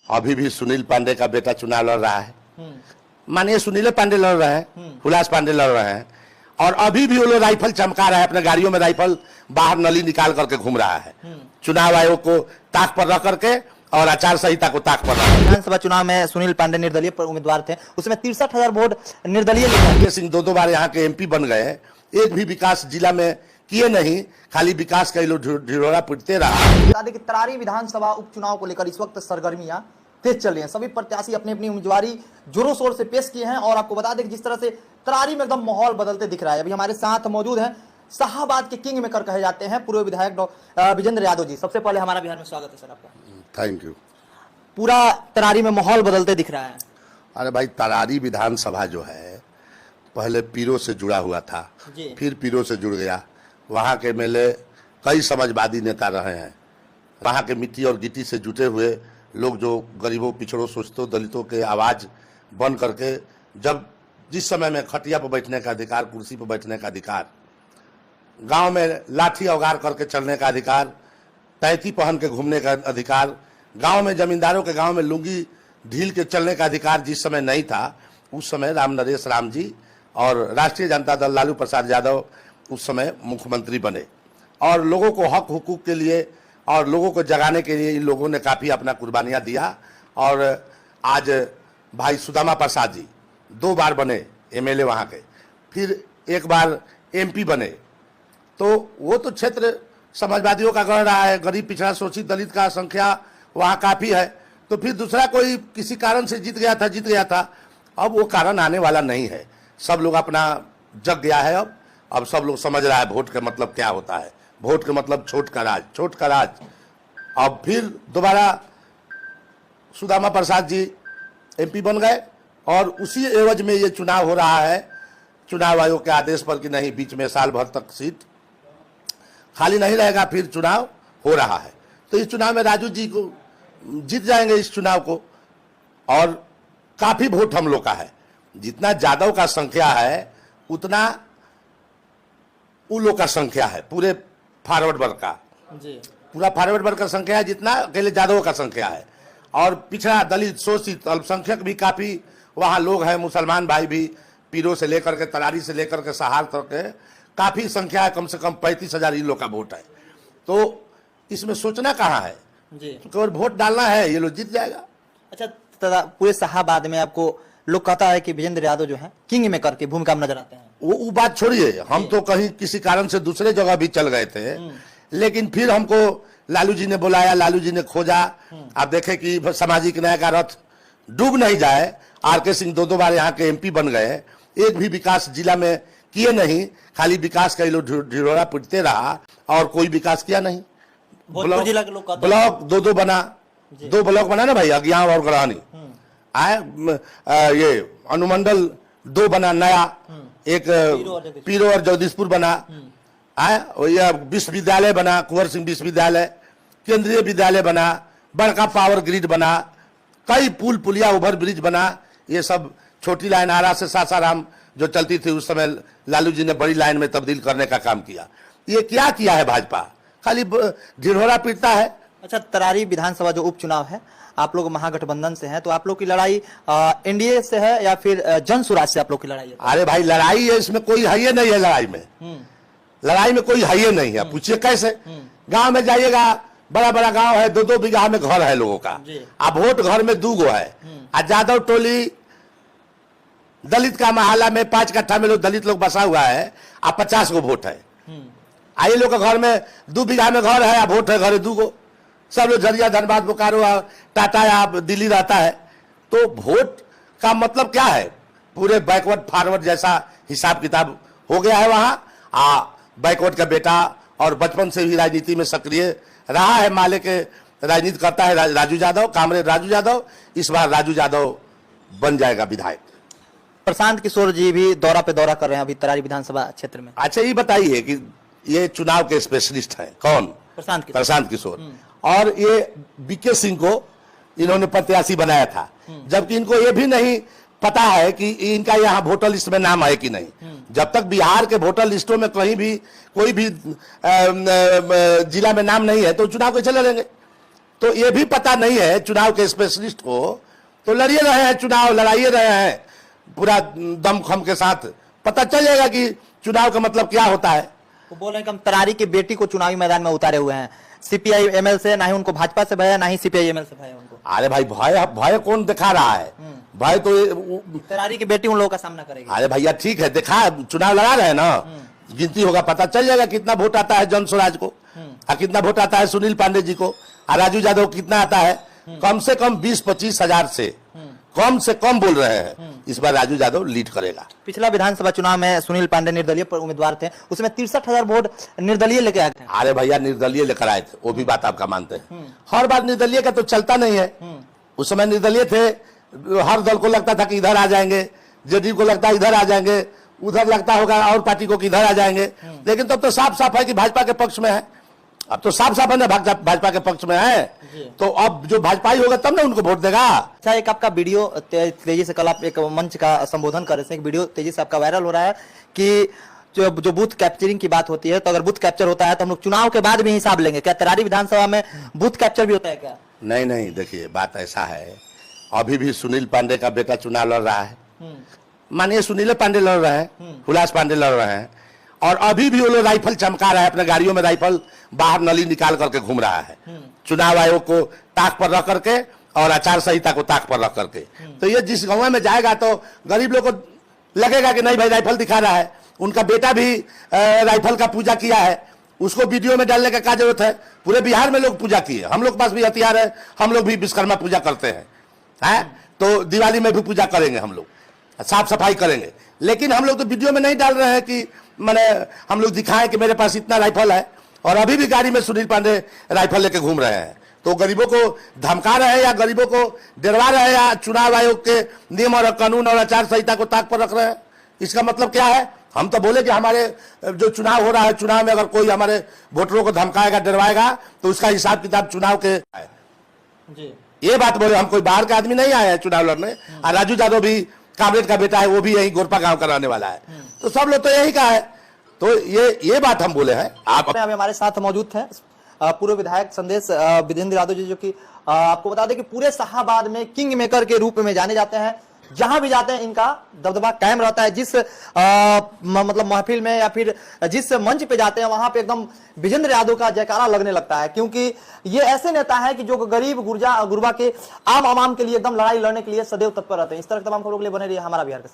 अभी भी सुनील पांडे का बेटा चुनाव लड़ रहा है, मानिए सुनील पांडे लड़ रहे हैं, हुलास पांडे लड़ रहे हैं, और अभी भी वो लोग राइफल चमका रहा है, अपने गाड़ियों में राइफल बाहर नली निकाल करके घूम रहा है, चुनाव आयोग को ताक पर रख करके और आचार संहिता को ताक पर रखा। विधानसभा चुनाव में सुनील पांडे निर्दलीय उम्मीदवार थे, उसमें 63,000 वोट निर्दलीय आरके सिंह दो बार यहाँ के एमपी बन गए, एक भी विकास जिला में किए नहीं, खाली विकास का लोग ढिढोरा पीटते रहा। बता दें कि तरारी विधानसभा उपचुनाव को लेकर इस वक्त सरगर्मियां तेज चल रही हैं। सभी प्रत्याशी अपनी अपनी उम्मीदवारी जोरों शोर से पेश किए हैं और आपको बता दें कि जिस तरह से तरारी में एकदम माहौल बदलते दिख रहा है। अभी हमारे साथ मौजूद हैं शाहाबाद के किंग मेकर कहे जाते हैं पूर्व विधायक विजेंद्र यादव जी। सबसे पहले हमारा बिहार में स्वागत है सर आपका। Thank you. पूरा तरारी में माहौल बदलते दिख रहा है। अरे भाई, तरारी विधानसभा जो है पहले पीरों से जुड़ा हुआ था, फिर पीरों से जुड़ गया। वहाँ के एमएलए कई समाजवादी नेता रहे हैं। वहाँ के मिट्टी और गिट्टी से जुटे हुए लोग जो गरीबों, पिछड़ों, शोषितों, दलितों के आवाज़ बन करके जब जिस समय में खटिया पर बैठने का अधिकार, कुर्सी पर बैठने का अधिकार, गांव में लाठी औगार करके चलने का अधिकार, तैती पहन के घूमने का अधिकार, गांव में जमींदारों के गांव में लुंगी ढील के चलने का अधिकार जिस समय नहीं था, उस समय राम नरेश राम जी और राष्ट्रीय जनता दल लालू प्रसाद यादव उस समय मुख्यमंत्री बने और लोगों को हक हुकूक के लिए और लोगों को जगाने के लिए इन लोगों ने काफ़ी अपना कुर्बानियाँ दिया। और आज भाई सुदामा प्रसाद जी 2 बार बने एमएलए वहाँ के, फिर एक बार एमपी बने, तो वो तो क्षेत्र समाजवादियों का गढ़ रहा है। गरीब, पिछड़ा, शोषित, दलित का संख्या वहाँ काफ़ी है। तो फिर दूसरा कोई किसी कारण से जीत गया था। अब वो कारण आने वाला नहीं है। सब लोग अपना जग गया है। अब सब लोग समझ रहा है वोट का मतलब क्या होता है। वोट का मतलब छोट का राज। अब फिर दोबारा सुदामा प्रसाद जी एमपी बन गए और उसी एवज में ये चुनाव हो रहा है, चुनाव आयोग के आदेश पर कि नहीं, बीच में साल भर तक सीट खाली नहीं रहेगा, फिर चुनाव हो रहा है। तो इस चुनाव में राजू जी को जीत जाएंगे इस चुनाव को, और काफी वोट हम लोग का है। जितना यादव का संख्या है उतना उन लोग का संख्या है, पूरे फॉरवर्ड वर्ग का पूरा फॉरवर्ड वर्ग का संख्या है जितना अकेले यादवों का संख्या है। और पिछड़ा, दलित, शोषित, अल्पसंख्यक भी काफी वहाँ लोग हैं, मुसलमान भाई भी, पीरों से लेकर के, तरारी से लेकर के, सहार तक के काफी संख्या है। कम से कम 35,000 इन लोग का वोट है। तो इसमें सोचना कहाँ है जी, केवल वोट डालना है, ये लोग जीत जाएगा। अच्छा, पूरे शाहाबाद में आपको लोग कहता है कि विजेंद्र यादव जो है किंग मेकर की भूमिका में नजर आते हैं। वो बात छोड़िए, हम तो कहीं किसी कारण से दूसरे जगह भी चल गए थे, लेकिन फिर हमको लालू जी ने बुलाया, लालू जी ने खोजा। आप देखे कि सामाजिक न्याय का रथ डूब नहीं जाए। आरके सिंह 2 बार यहाँ के एमपी बन गए, एक भी विकास जिला में किए नहीं, खाली विकास का लोग ढिढोरा पीटते रहा और कोई विकास किया नहीं। ब्लॉक 2 बना, 2 ब्लॉक बना ना भाई, अज्ञान और गढ़ानी आए, ये अनुमंडल 2 बना नया, एक पीरो और जगदीशपुर बना आए, विश्वविद्यालय बना, कुंवर सिंह विश्वविद्यालय, केंद्रीय विद्यालय बना, बड़का पावर ग्रिड बना, कई पुल पुलिया, ओवर ब्रिज बना। ये सब छोटी लाइन आरा से सासाराम जो चलती थी उस समय लालू जी ने बड़ी लाइन में तब्दील करने का काम किया। ये क्या किया है भाजपा, खाली ढिढोरा पीटता है। अच्छा, तरारी विधानसभा जो उपचुनाव है, आप लोग महागठबंधन से हैं, तो आप लोग की लड़ाई एनडीए से है या फिर जन स्वराज से आप लोग की लड़ाई है? अरे भाई, लड़ाई है, इसमें कोई है नहीं है। लड़ाई में कोई है नहीं है। पूछिए कैसे? गांव में जाइएगा, बड़ा बड़ा गांव है, 2-2 बीघा में घर है लोगों का, अब वोट घर में 2 गो है। यादव टोली दलित का मोहल्ला में 5 कट्ठा में लोग दलित लोग बसा हुआ है, अब 50 गो वोट है। आइए लोग के घर में 2 बीघा में घर है, अब वोट है घर 2 गो। सब लोग झरिया, धनबाद, बोकारो, टाटा या दिल्ली रहता है। तो वोट का मतलब क्या है? पूरे बैकवर्ड फॉरवर्ड जैसा हिसाब किताब हो गया है वहाँ। बैकवर्ड का बेटा और बचपन से भी राजनीति में सक्रिय रहा है, माले के राजनीति करता है राजू यादव, कामरेड राजू यादव। इस बार राजू यादव बन जाएगा विधायक। प्रशांत किशोर जी भी दौरा पे दौरा कर रहे हैं अभी तरारी विधानसभा क्षेत्र में। अच्छा, ये बताइए कि ये चुनाव के स्पेशलिस्ट हैं कौन? प्रशांत किशोर। और ये बीके सिंह को इन्होंने प्रत्याशी बनाया था, जबकि इनको ये भी नहीं पता है कि इनका यहाँ वोटर लिस्ट में नाम है कि नहीं। जब तक बिहार के वोटर लिस्टों में कहीं भी कोई भी जिला में नाम नहीं है तो चुनाव कैसे लड़ेंगे? तो ये भी पता नहीं है चुनाव के स्पेशलिस्ट को, तो लड़िए रहे हैं चुनाव, लड़ाइए रहे हैं पूरा दमखम के साथ, पता चल जाएगा कि चुनाव का मतलब क्या होता है। वो बोल रहे हैं कि हम तरारी की बेटी को चुनावी मैदान में उतारे हुए हैं, सीपीआई एमएल से ना ही उनको भाजपा से भय है, ना ही सीपीआई एमएल से भय है उनको। अरे भाई भय भय कौन दिखा रहा है, भय तो तरारी की बेटी उन लोगों का सामना करेगी। अरे भैया ठीक है, देखा चुनाव लड़ा रहे हैं ना, गिनती होगा, पता चल जाएगा कितना वोट आता है जन स्वराज को और कितना वोट आता है सुनील पांडे जी को, और राजू यादव कितना आता है। कम से कम 20-25 हजार से कम बोल रहे हैं इस बार राजू यादव लीड करेगा। पिछला विधानसभा चुनाव में सुनील पांडे निर्दलीय उम्मीदवार थे, उसमें 63,000 वोट निर्दलीय लेके आए थे। अरे भैया निर्दलीय लेकर आए थे, वो भी बात आपका मानते हैं, हर बार निर्दलीय का तो चलता नहीं है। उस समय निर्दलीय थे, हर दल को लगता था कि इधर आ जाएंगे, जेडीयू को लगता है इधर आ जाएंगे, उधर लगता होगा और पार्टी को कि इधर आ जाएंगे, लेकिन तब तो साफ साफ है कि भाजपा के पक्ष में है। अब तो साफ साफ है ना भाजपा के पक्ष में है, तो अब जो भाजपा ही होगा तब ना उनको वोट देगा। अच्छा, एक आपका वीडियो तेजी से, कल आप एक मंच का संबोधन कर रहे थे, एक वीडियो तेजी से आपका वायरल हो रहा है कि जो बूथ कैप्चरिंग की बात होती है, तो अगर बूथ कैप्चर होता है तो हम लोग चुनाव के बाद भी हिसाब लेंगे, क्या तरारी विधानसभा में बूथ कैप्चर भी होता है क्या? नहीं, देखिए बात ऐसा है, अभी भी सुनील पांडे का बेटा चुनाव लड़ रहा है, मानिए सुनील पांडे लड़ रहे हैं, हुलास पांडे लड़ रहे हैं, और अभी भी वो लोग राइफल चमका रहा है, अपने गाड़ियों में राइफल बाहर नली निकाल करके घूम रहा है, चुनाव आयोग को ताक पर रख करके और आचार संहिता को ताक पर रख करके। तो ये जिस गांव में जाएगा तो गरीब लोग को लगेगा कि नहीं भाई राइफल दिखा रहा है, उनका बेटा भी राइफल का पूजा किया है, उसको वीडियो में डालने का क्या जरूरत है। पूरे बिहार में लोग पूजा किए, हम लोग के पास भी हथियार है, हम लोग भी विश्वकर्मा पूजा करते हैं, तो दिवाली में भी पूजा करेंगे, हम लोग साफ सफाई करेंगे, लेकिन हम लोग तो वीडियो में नहीं डाल रहे हैं कि मैंने हम लोग दिखाएं कि मेरे पास इतना राइफल है, और अभी भी गाड़ी में सुनील पांडे राइफल लेके घूम रहे हैं। तो गरीबों को धमका रहे हैं या गरीबों को डरवा रहे हैं या चुनाव आयोग के नियम और कानून और आचार संहिता को ताक पर रख रहे हैं, इसका मतलब क्या है? हम तो बोले कि हमारे जो चुनाव हो रहा है, चुनाव में अगर कोई हमारे वोटरों को धमकाएगा, डरवाएगा, तो उसका हिसाब किताब चुनाव के जी। ये बात बोले, हम कोई बाहर के आदमी नहीं आए हैं चुनाव लड़ने, और राजू यादव भी कामरेड का बेटा है, वो भी यही गोरपा गांव का रहने वाला है, तो सब लोग तो यही का है। तो ये बात हम बोले हैं। आप अभी हमारे साथ मौजूद थे पूर्व विधायक संदेश विजेंद्र यादव जी, जो कि आपको बता दें कि पूरे शाहाबाद में किंग मेकर के रूप में जाने जाते हैं, जहां भी जाते हैं इनका दबदबा कायम रहता है। जिस मतलब महफिल में या फिर जिस मंच पे जाते हैं वहां पे एकदम विजेंद्र यादव का जयकारा लगने लगता है, क्योंकि ये ऐसे नेता है कि जो गरीब गुरबा के आम आवाम के लिए एकदम लड़ाई लड़ने के लिए सदैव तत्पर रहते हैं। इस तरह तमाम खबरों के लिए बने रहिए हमारा बिहार के साथ।